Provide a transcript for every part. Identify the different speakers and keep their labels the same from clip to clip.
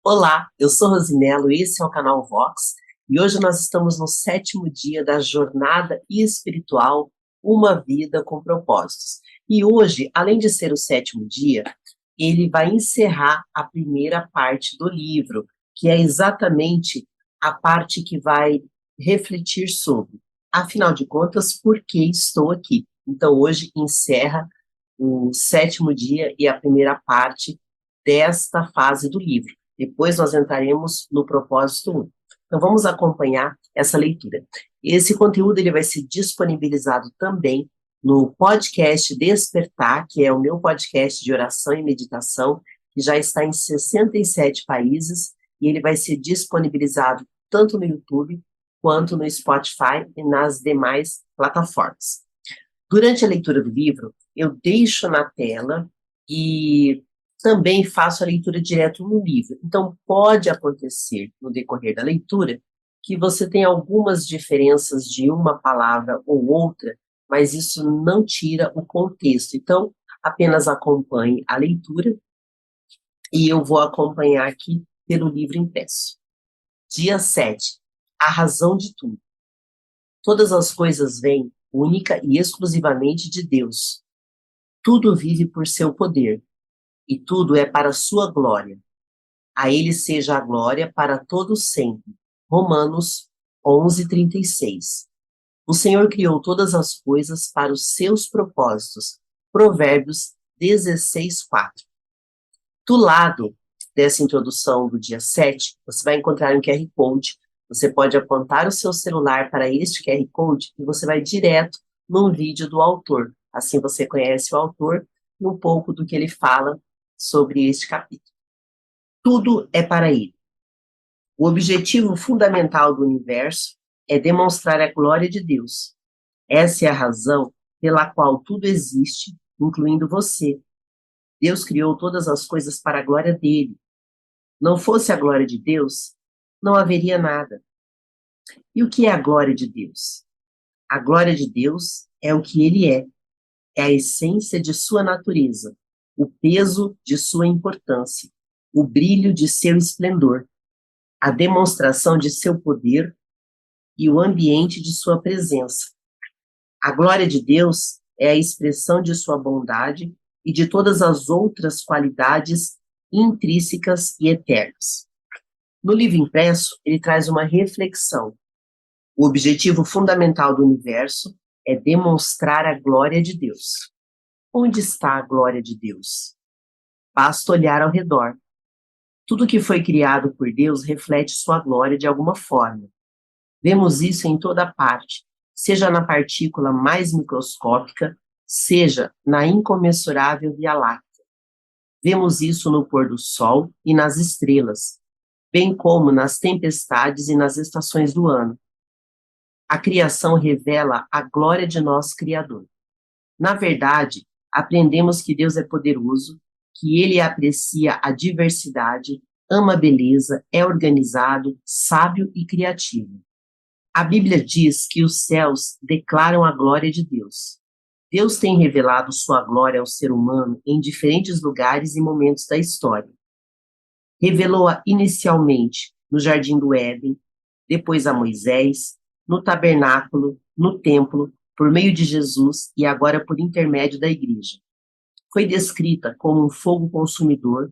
Speaker 1: Olá, eu sou Rosimelo, esse é o canal Vox, e hoje nós estamos no sétimo dia da jornada espiritual Uma Vida com Propósitos. E hoje, além de ser o sétimo dia, ele vai encerrar a primeira parte do livro, que é exatamente a parte que vai refletir sobre, afinal de contas, por que estou aqui. Então, hoje encerra o sétimo dia e a primeira parte desta fase do livro. Depois nós entraremos no propósito 1. Então vamos acompanhar essa leitura. Esse conteúdo ele vai ser disponibilizado também no podcast Despertar, que é o meu podcast de oração e meditação, que já está em 67 países, e ele vai ser disponibilizado tanto no YouTube quanto no Spotify e nas demais plataformas. Durante a leitura do livro, eu deixo na tela e também faço a leitura direto no livro. Então, pode acontecer, no decorrer da leitura, que você tenha algumas diferenças de uma palavra ou outra, mas isso não tira o contexto. Então, apenas acompanhe a leitura e eu vou acompanhar aqui pelo livro impresso. Dia 7. A razão de tudo. Todas as coisas vêm única e exclusivamente de Deus. Tudo vive por seu poder, e tudo é para sua glória. A ele seja a glória para todos sempre. Romanos 11:36. O Senhor criou todas as coisas para os seus propósitos. Provérbios 16:4. Do lado dessa introdução do dia 7, você vai encontrar um QR Code. Você pode apontar o seu celular para este QR Code e você vai direto num vídeo do autor. Assim você conhece o autor e um pouco do que ele fala sobre este capítulo. Tudo é para ele. O objetivo fundamental do universo é demonstrar a glória de Deus. Essa é a razão pela qual tudo existe, incluindo você. Deus criou todas as coisas para a glória dele. Não fosse a glória de Deus, não haveria nada. E o que é a glória de Deus? A glória de Deus é o que ele é a essência de sua natureza, o peso de sua importância, o brilho de seu esplendor, a demonstração de seu poder e o ambiente de sua presença. A glória de Deus é a expressão de sua bondade e de todas as outras qualidades intrínsecas e eternas. No livro impresso, ele traz uma reflexão. O objetivo fundamental do universo é demonstrar a glória de Deus. Onde está a glória de Deus? Basta olhar ao redor. Tudo que foi criado por Deus reflete sua glória de alguma forma. Vemos isso em toda parte, seja na partícula mais microscópica, seja na incomensurável Via Láctea. Vemos isso no pôr do sol e nas estrelas, bem como nas tempestades e nas estações do ano. A criação revela a glória de nosso Criador. Na verdade, aprendemos que Deus é poderoso, que ele aprecia a diversidade, ama a beleza, é organizado, sábio e criativo. A Bíblia diz que os céus declaram a glória de Deus. Deus tem revelado sua glória ao ser humano em diferentes lugares e momentos da história. Revelou-a inicialmente no Jardim do Éden, depois a Moisés, no tabernáculo, no templo, por meio de Jesus e agora por intermédio da igreja. Foi descrita como um fogo consumidor,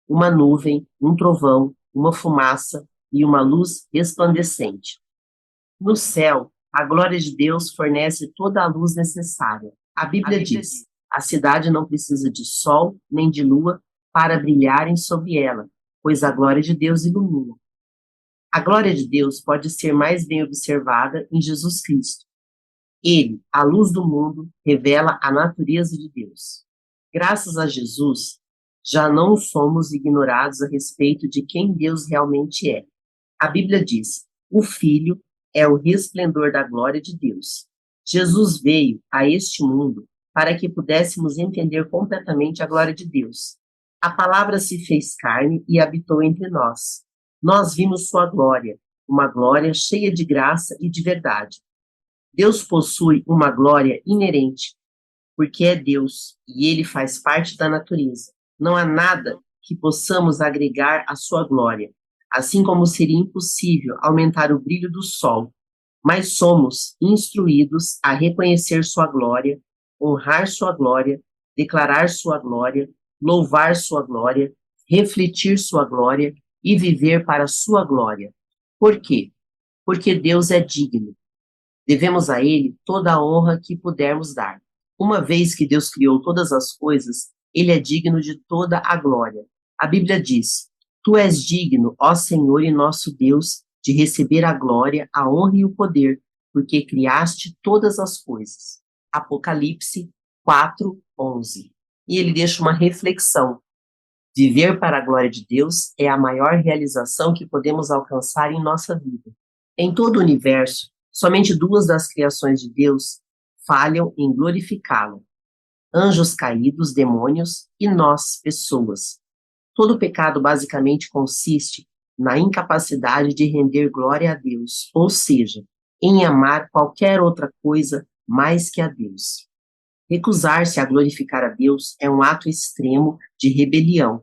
Speaker 1: uma nuvem, um trovão, uma fumaça e uma luz resplandecente. No céu, a glória de Deus fornece toda a luz necessária. A Bíblia diz: a cidade não precisa de sol nem de lua para brilharem sobre ela, pois a glória de Deus ilumina. A glória de Deus pode ser mais bem observada em Jesus Cristo. Ele, a luz do mundo, revela a natureza de Deus. Graças a Jesus, já não somos ignorados a respeito de quem Deus realmente é. A Bíblia diz: o Filho é o resplendor da glória de Deus. Jesus veio a este mundo para que pudéssemos entender completamente a glória de Deus. A palavra se fez carne e habitou entre nós. Nós vimos sua glória, uma glória cheia de graça e de verdade. Deus possui uma glória inerente, porque é Deus e ele faz parte da natureza. Não há nada que possamos agregar à sua glória, assim como seria impossível aumentar o brilho do sol, mas somos instruídos a reconhecer sua glória, honrar sua glória, declarar sua glória, louvar sua glória, refletir sua glória e viver para sua glória. Por quê? Porque Deus é digno. Devemos a Ele toda a honra que pudermos dar. Uma vez que Deus criou todas as coisas, Ele é digno de toda a glória. A Bíblia diz: Tu és digno, ó Senhor e nosso Deus, de receber a glória, a honra e o poder, porque criaste todas as coisas. Apocalipse 4:11. E ele deixa uma reflexão. Viver para a glória de Deus é a maior realização que podemos alcançar em nossa vida. Em todo o universo, somente duas das criações de Deus falham em glorificá-lo: anjos caídos, demônios, e nós, pessoas. Todo pecado basicamente consiste na incapacidade de render glória a Deus, ou seja, em amar qualquer outra coisa mais que a Deus. Recusar-se a glorificar a Deus é um ato extremo de rebelião,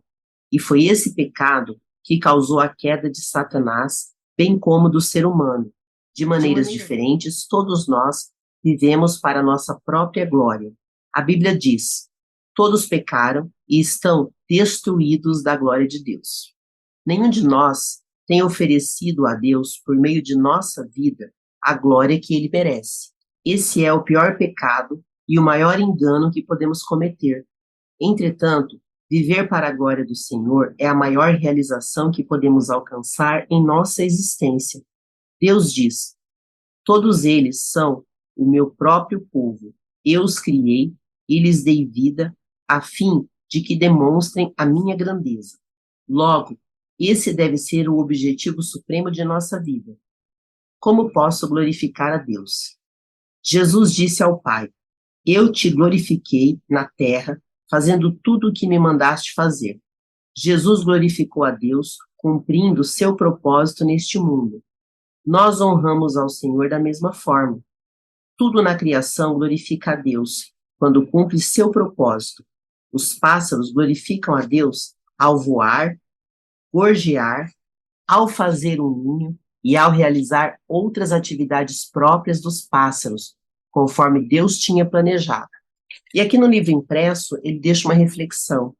Speaker 1: e foi esse pecado que causou a queda de Satanás, bem como do ser humano. De maneiras diferentes, todos nós vivemos para nossa própria glória. A Bíblia diz: todos pecaram e estão destruídos da glória de Deus. Nenhum de nós tem oferecido a Deus, por meio de nossa vida, a glória que ele merece. Esse é o pior pecado e o maior engano que podemos cometer. Entretanto, viver para a glória do Senhor é a maior realização que podemos alcançar em nossa existência. Deus diz: todos eles são o meu próprio povo. Eu os criei e lhes dei vida, a fim de que demonstrem a minha grandeza. Logo, esse deve ser o objetivo supremo de nossa vida. Como posso glorificar a Deus? Jesus disse ao Pai: Eu te glorifiquei na terra, fazendo tudo o que me mandaste fazer. Jesus glorificou a Deus, cumprindo seu propósito neste mundo. Nós honramos ao Senhor da mesma forma. Tudo na criação glorifica a Deus, quando cumpre seu propósito. Os pássaros glorificam a Deus ao voar, gorjear, ao fazer um ninho e ao realizar outras atividades próprias dos pássaros, conforme Deus tinha planejado. E aqui no livro impresso, ele deixa uma reflexão.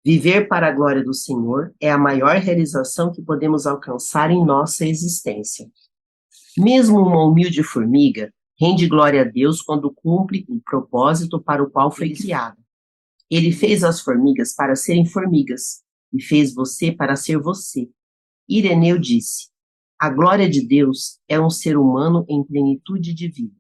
Speaker 1: Viver para a glória do Senhor é a maior realização que podemos alcançar em nossa existência. Mesmo uma humilde formiga rende glória a Deus quando cumpre o propósito para o qual foi criada. Ele fez as formigas para serem formigas e fez você para ser você. Ireneu disse: a glória de Deus é um ser humano em plenitude de vida.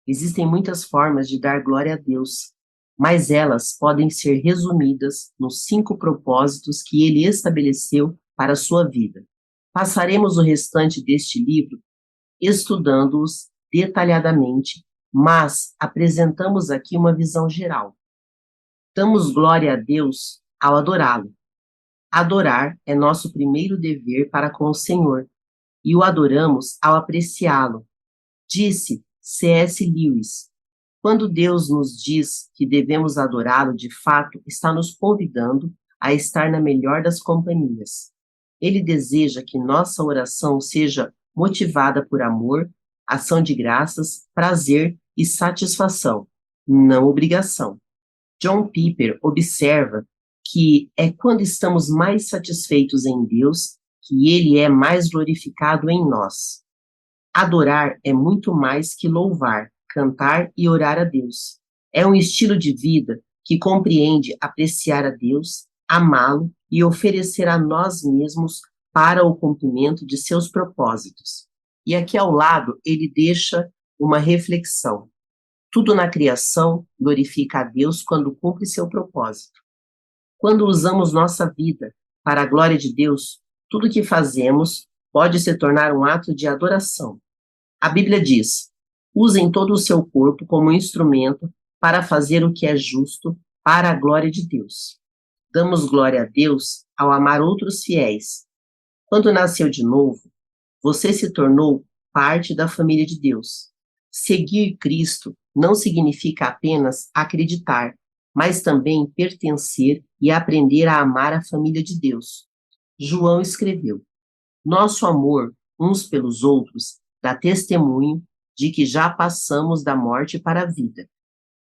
Speaker 1: Existem muitas formas de dar glória a Deus, mas elas podem ser resumidas nos 5 propósitos que ele estabeleceu para a sua vida. Passaremos o restante deste livro estudando-os detalhadamente, mas apresentamos aqui uma visão geral. Damos glória a Deus ao adorá-lo. Adorar é nosso primeiro dever para com o Senhor, e o adoramos ao apreciá-lo. Disse C.S. Lewis: quando Deus nos diz que devemos adorá-lo, de fato, está nos convidando a estar na melhor das companhias. Ele deseja que nossa oração seja motivada por amor, ação de graças, prazer e satisfação, não obrigação. John Piper observa que é quando estamos mais satisfeitos em Deus que ele é mais glorificado em nós. Adorar é muito mais que louvar, cantar e orar a Deus. É um estilo de vida que compreende apreciar a Deus, amá-lo e oferecer a nós mesmos para o cumprimento de seus propósitos. E aqui ao lado ele deixa uma reflexão. Tudo na criação glorifica a Deus quando cumpre seu propósito. Quando usamos nossa vida para a glória de Deus, tudo que fazemos pode se tornar um ato de adoração. A Bíblia diz: usem todo o seu corpo como instrumento para fazer o que é justo para a glória de Deus. Damos glória a Deus ao amar outros fiéis. Quando nasceu de novo, você se tornou parte da família de Deus. Seguir Cristo não significa apenas acreditar, mas também pertencer e aprender a amar a família de Deus. João escreveu: Nosso amor uns pelos outros dá testemunho de que já passamos da morte para a vida.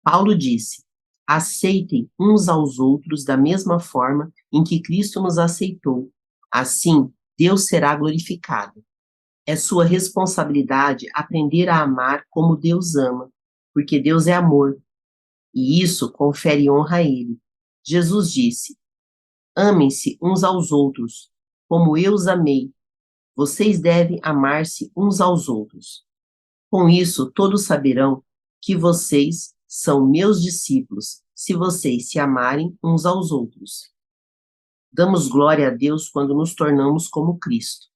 Speaker 1: Paulo disse: Aceitem uns aos outros da mesma forma em que Cristo nos aceitou. Assim, Deus será glorificado. É sua responsabilidade aprender a amar como Deus ama, porque Deus é amor, e isso confere honra a Ele. Jesus disse: Amem-se uns aos outros, como eu os amei. Vocês devem amar-se uns aos outros. Com isso, todos saberão que vocês são meus discípulos, se vocês se amarem uns aos outros. Damos glória a Deus quando nos tornamos como Cristo.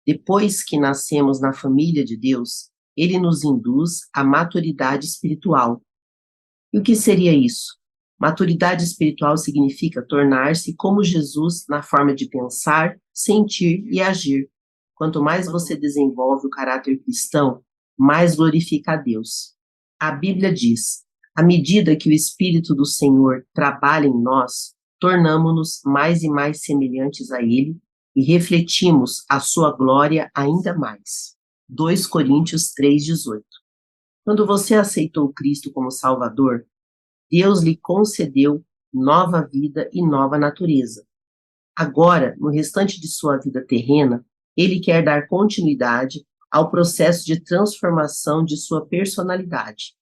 Speaker 1: Depois que nascemos na família de Deus, Ele nos induz à maturidade espiritual. E o que seria isso? Maturidade espiritual significa tornar-se como Jesus na forma de pensar, sentir e agir. Quanto mais você desenvolve o caráter cristão, mais glorifica a Deus. A Bíblia diz: à medida que o Espírito do Senhor trabalha em nós, tornamo-nos mais e mais semelhantes a Ele e refletimos a sua glória ainda mais. 2 Coríntios 3,18. Quando você aceitou Cristo como Salvador, Deus lhe concedeu nova vida e nova natureza. Agora, no restante de sua vida terrena, Ele quer dar continuidade ao processo de transformação de sua personalidade.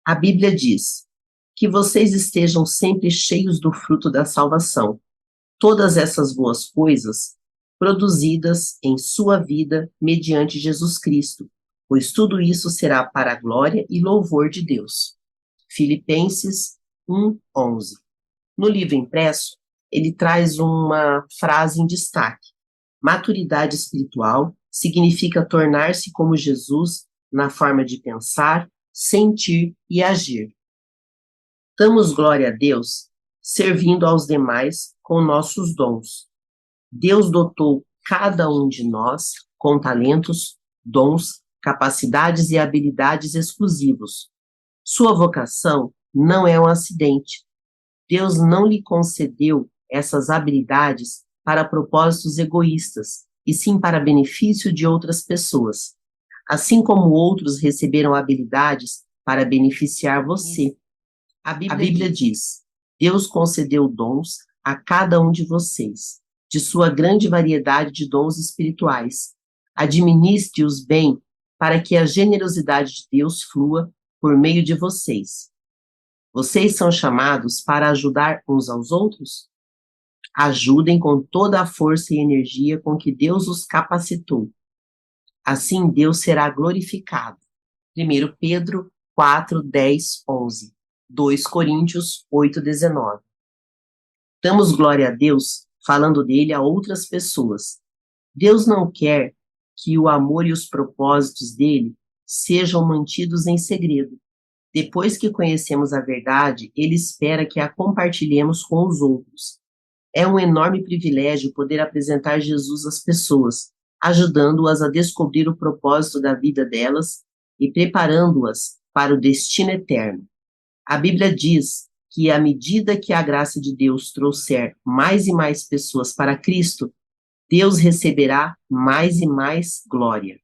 Speaker 1: A Bíblia diz: que vocês estejam sempre cheios do fruto da salvação. Todas essas boas coisas produzidas em sua vida mediante Jesus Cristo, pois tudo isso será para a glória e louvor de Deus. Filipenses 1:11. No livro impresso, ele traz uma frase em destaque: maturidade espiritual significa tornar-se como Jesus na forma de pensar, sentir e agir. Damos glória a Deus servindo aos demais com nossos dons. Deus dotou cada um de nós com talentos, dons, capacidades e habilidades exclusivos. Sua vocação não é um acidente. Deus não lhe concedeu essas habilidades para propósitos egoístas, e sim para benefício de outras pessoas. Assim como outros receberam habilidades para beneficiar você. A Bíblia diz: Deus concedeu dons a cada um de vocês, de sua grande variedade de dons espirituais. Administre-os bem para que a generosidade de Deus flua por meio de vocês. Vocês são chamados para ajudar uns aos outros? Ajudem com toda a força e energia com que Deus os capacitou. Assim Deus será glorificado. 1 Pedro 4, 10, 11. 2 Coríntios 8, 19. Damos glória a Deus falando dele a outras pessoas. Deus não quer que o amor e os propósitos dele sejam mantidos em segredo. Depois que conhecemos a verdade, ele espera que a compartilhemos com os outros. É um enorme privilégio poder apresentar Jesus às pessoas, ajudando-as a descobrir o propósito da vida delas e preparando-as para o destino eterno. A Bíblia diz que, à medida que a graça de Deus trouxer mais e mais pessoas para Cristo, Deus receberá mais e mais glória.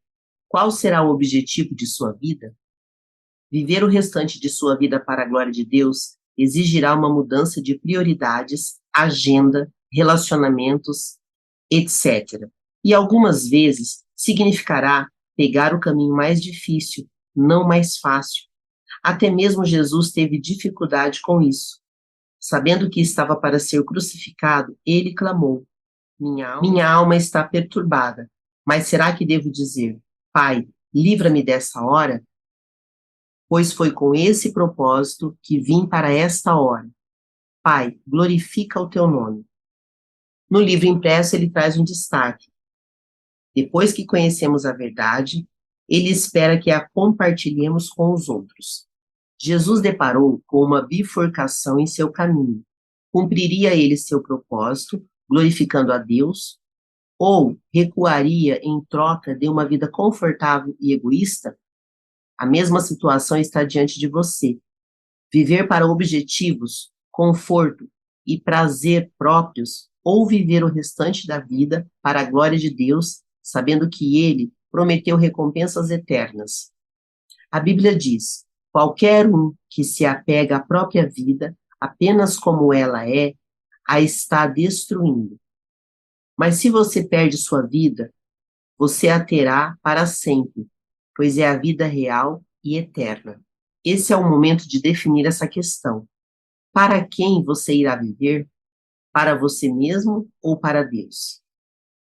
Speaker 1: Qual será o objetivo de sua vida? Viver o restante de sua vida para a glória de Deus exigirá uma mudança de prioridades, agenda, relacionamentos, etc. E algumas vezes significará pegar o caminho mais difícil, não mais fácil. Até mesmo Jesus teve dificuldade com isso. Sabendo que estava para ser crucificado, ele clamou: Minha alma está perturbada, mas será que devo dizer: Pai, livra-me dessa hora? Pois foi com esse propósito que vim para esta hora. Pai, glorifica o teu nome. No livro impresso, ele traz um destaque. Depois que conhecemos a verdade, ele espera que a compartilhemos com os outros. Jesus deparou com uma bifurcação em seu caminho. Cumpriria ele seu propósito, glorificando a Deus, ou recuaria em troca de uma vida confortável e egoísta? A mesma situação está diante de você. Viver para objetivos conforto e prazer próprios, ou viver o restante da vida para a glória de Deus, sabendo que Ele prometeu recompensas eternas. A Bíblia diz: qualquer um que se apega à própria vida, apenas como ela é, a está destruindo. Mas se você perde sua vida, você a terá para sempre, pois é a vida real e eterna. Esse é o momento de definir essa questão. Para quem você irá viver? Para você mesmo ou para Deus?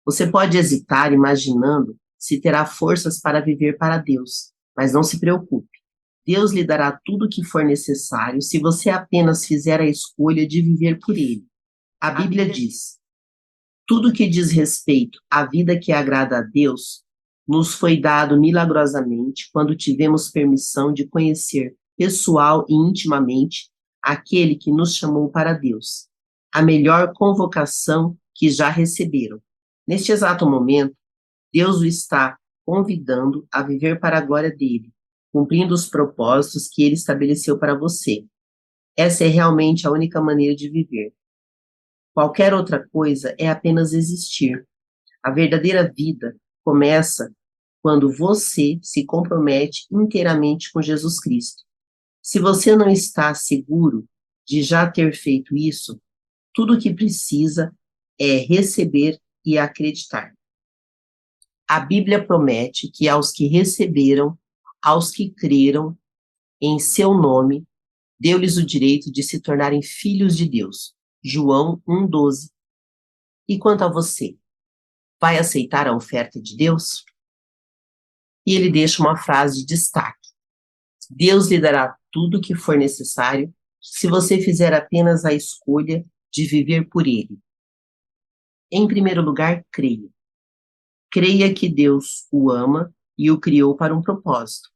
Speaker 1: Você pode hesitar imaginando se terá forças para viver para Deus, mas não se preocupe. Deus lhe dará tudo o que for necessário se você apenas fizer a escolha de viver por Ele. A Bíblia diz: tudo que diz respeito à vida que agrada a Deus nos foi dado milagrosamente quando tivemos permissão de conhecer pessoal e intimamente aquele que nos chamou para Deus, a melhor convocação que já receberam. Neste exato momento, Deus o está convidando a viver para a glória dele, cumprindo os propósitos que ele estabeleceu para você. Essa é realmente a única maneira de viver. Qualquer outra coisa é apenas existir. A verdadeira vida começa quando você se compromete inteiramente com Jesus Cristo. Se você não está seguro de já ter feito isso, tudo o que precisa é receber e acreditar. A Bíblia promete que aos que receberam, aos que creram em seu nome, deu-lhes o direito de se tornarem filhos de Deus. João 1,12. E quanto a você? Vai aceitar a oferta de Deus? E ele deixa uma frase de destaque: Deus lhe dará tudo o que for necessário se você fizer apenas a escolha de viver por ele. Em primeiro lugar, creia. Creia que Deus o ama e o criou para um propósito.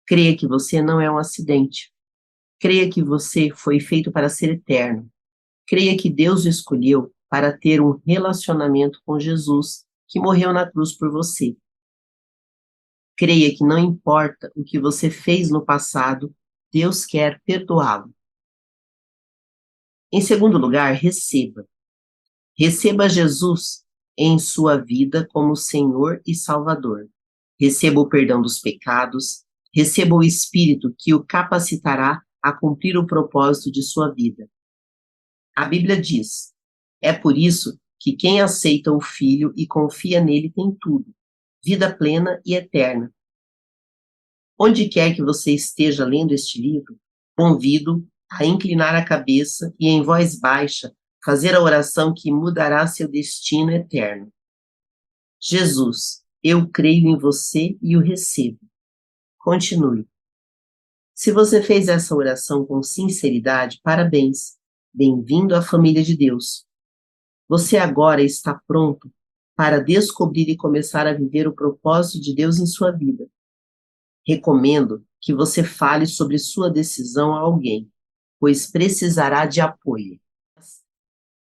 Speaker 1: Creia que você não é um acidente. Creia que você foi feito para ser eterno. Creia que Deus o escolheu para ter um relacionamento com Jesus, que morreu na cruz por você. Creia que não importa o que você fez no passado, Deus quer perdoá-lo. Em segundo lugar, receba. Receba Jesus em sua vida como Senhor e Salvador. Receba o perdão dos pecados, receba o Espírito que o capacitará a cumprir o propósito de sua vida. A Bíblia diz: é por isso que quem aceita o Filho e confia nele tem tudo, vida plena e eterna. Onde quer que você esteja lendo este livro, convido a inclinar a cabeça e, em voz baixa, fazer a oração que mudará seu destino eterno. Jesus, eu creio em você e o recebo. Continue. Se você fez essa oração com sinceridade, parabéns. Bem-vindo à família de Deus. Você agora está pronto para descobrir e começar a viver o propósito de Deus em sua vida. Recomendo que você fale sobre sua decisão a alguém, pois precisará de apoio.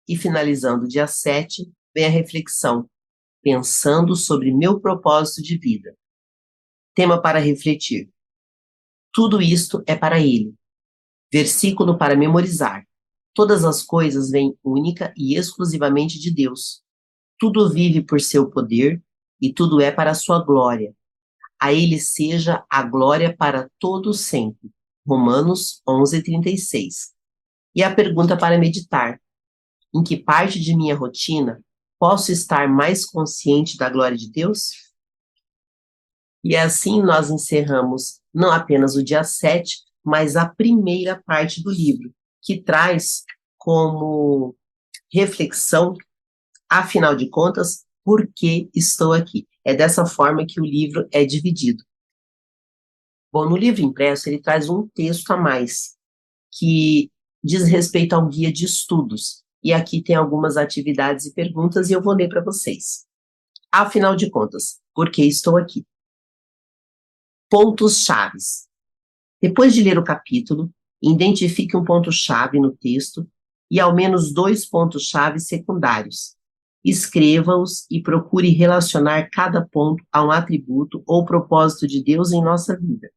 Speaker 1: E finalizando dia 7, vem a reflexão, pensando sobre meu propósito de vida. Tema para refletir. Tudo isto é para ele. Versículo para memorizar. Todas as coisas vêm única e exclusivamente de Deus. Tudo vive por seu poder e tudo é para a sua glória. A ele seja a glória para todos sempre. Romanos 11:36. E a pergunta para meditar: em que parte de minha rotina posso estar mais consciente da glória de Deus? E assim nós encerramos não apenas o dia 7, mas a primeira parte do livro, que traz como reflexão, afinal de contas, por que estou aqui? É dessa forma que o livro é dividido. Bom, no livro impresso ele traz um texto a mais, que diz respeito ao guia de estudos. E aqui tem algumas atividades e perguntas e eu vou ler para vocês. Afinal de contas, por que estou aqui? Pontos chaves. Depois de ler o capítulo, identifique um ponto-chave no texto e ao menos 2 pontos-chave secundários. Escreva-os e procure relacionar cada ponto a um atributo ou propósito de Deus em nossa vida.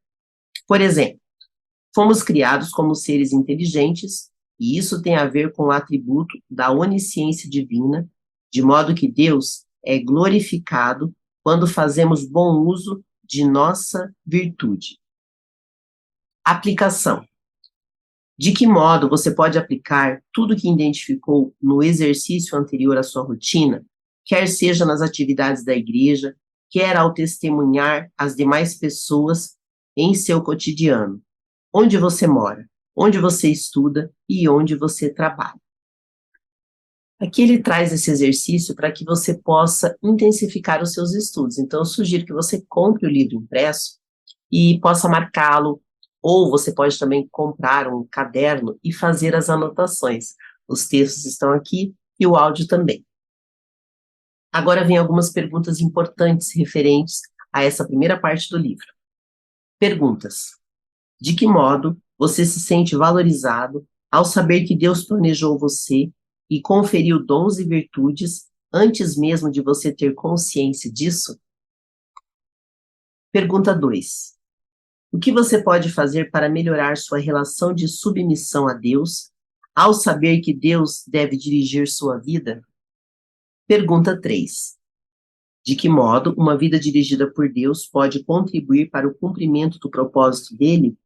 Speaker 1: Por exemplo, fomos criados como seres inteligentes E isso tem a ver com o atributo da onisciência divina, de modo que Deus é glorificado quando fazemos bom uso de nossa virtude. Aplicação. De que modo você pode aplicar tudo que identificou no exercício anterior à sua rotina, quer seja nas atividades da igreja, quer ao testemunhar as demais pessoas em seu cotidiano? Onde você mora, onde você estuda e onde você trabalha. Aqui ele traz esse exercício para que você possa intensificar os seus estudos. Então, eu sugiro que você compre o livro impresso e possa marcá-lo, ou você pode também comprar um caderno e fazer as anotações. Os textos estão aqui e o áudio também. Agora vem algumas perguntas importantes referentes a essa primeira parte do livro. Perguntas. De que modo você se sente valorizado ao saber que Deus planejou você e conferiu dons e virtudes antes mesmo de você ter consciência disso? Pergunta 2. O que você pode fazer para melhorar sua relação de submissão a Deus ao saber que Deus deve dirigir sua vida? Pergunta 3. De que modo uma vida dirigida por Deus pode contribuir para o cumprimento do propósito dele?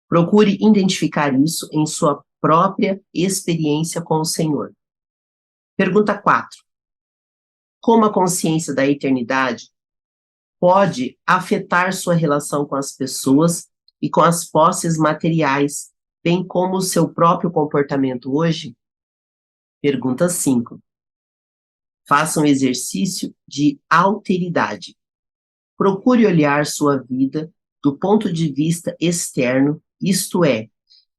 Speaker 1: Procure identificar isso em sua própria experiência com o Senhor. Pergunta 4. Como a consciência da eternidade pode afetar sua relação com as pessoas e com as posses materiais, bem como o seu próprio comportamento hoje? Pergunta 5. Faça um exercício de alteridade. Procure olhar sua vida do ponto de vista externo, isto é,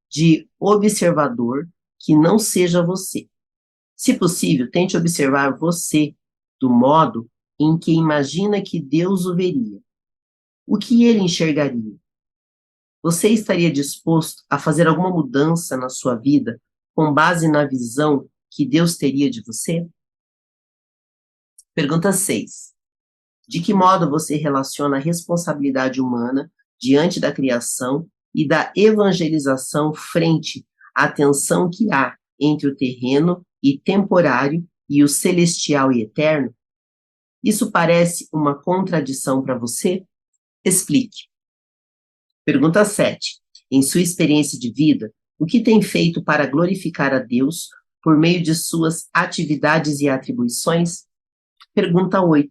Speaker 1: de observador que não seja você. Se possível, tente observar você do modo em que imagina que Deus o veria. O que ele enxergaria? Você estaria disposto a fazer alguma mudança na sua vida com base na visão que Deus teria de você? Pergunta 6. De que modo você relaciona a responsabilidade humana diante da criação e da evangelização frente à tensão que há entre o terreno e temporário e o celestial e eterno? Isso parece uma contradição para você? Explique. Pergunta 7. Em sua experiência de vida, o que tem feito para glorificar a Deus por meio de suas atividades e atribuições? Pergunta 8.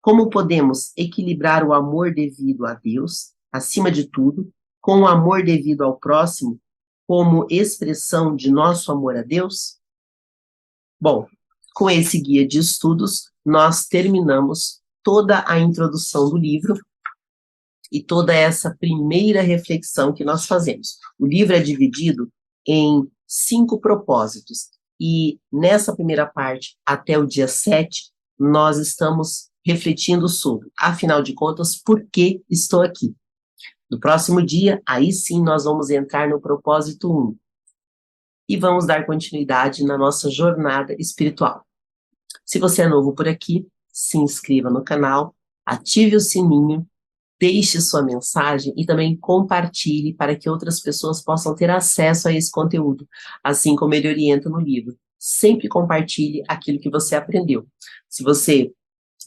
Speaker 1: Como podemos equilibrar o amor devido a Deus, acima de tudo, com o amor devido ao próximo, como expressão de nosso amor a Deus? Bom, com esse guia de estudos, nós terminamos toda a introdução do livro e toda essa primeira reflexão que nós fazemos. O livro é dividido em 5 propósitos, e nessa primeira parte, até o dia 7, nós estamos refletindo sobre, afinal de contas, por que estou aqui. No próximo dia, aí sim, nós vamos entrar no propósito 1 e vamos dar continuidade na nossa jornada espiritual. Se você é novo por aqui, se inscreva no canal, ative o sininho, deixe sua mensagem e também compartilhe para que outras pessoas possam ter acesso a esse conteúdo, assim como ele orienta no livro. Sempre compartilhe aquilo que você aprendeu. Se você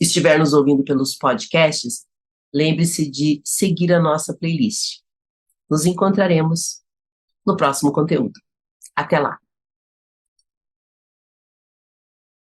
Speaker 1: estiver nos ouvindo pelos podcasts, lembre-se de seguir a nossa playlist. Nos encontraremos no próximo conteúdo. Até lá!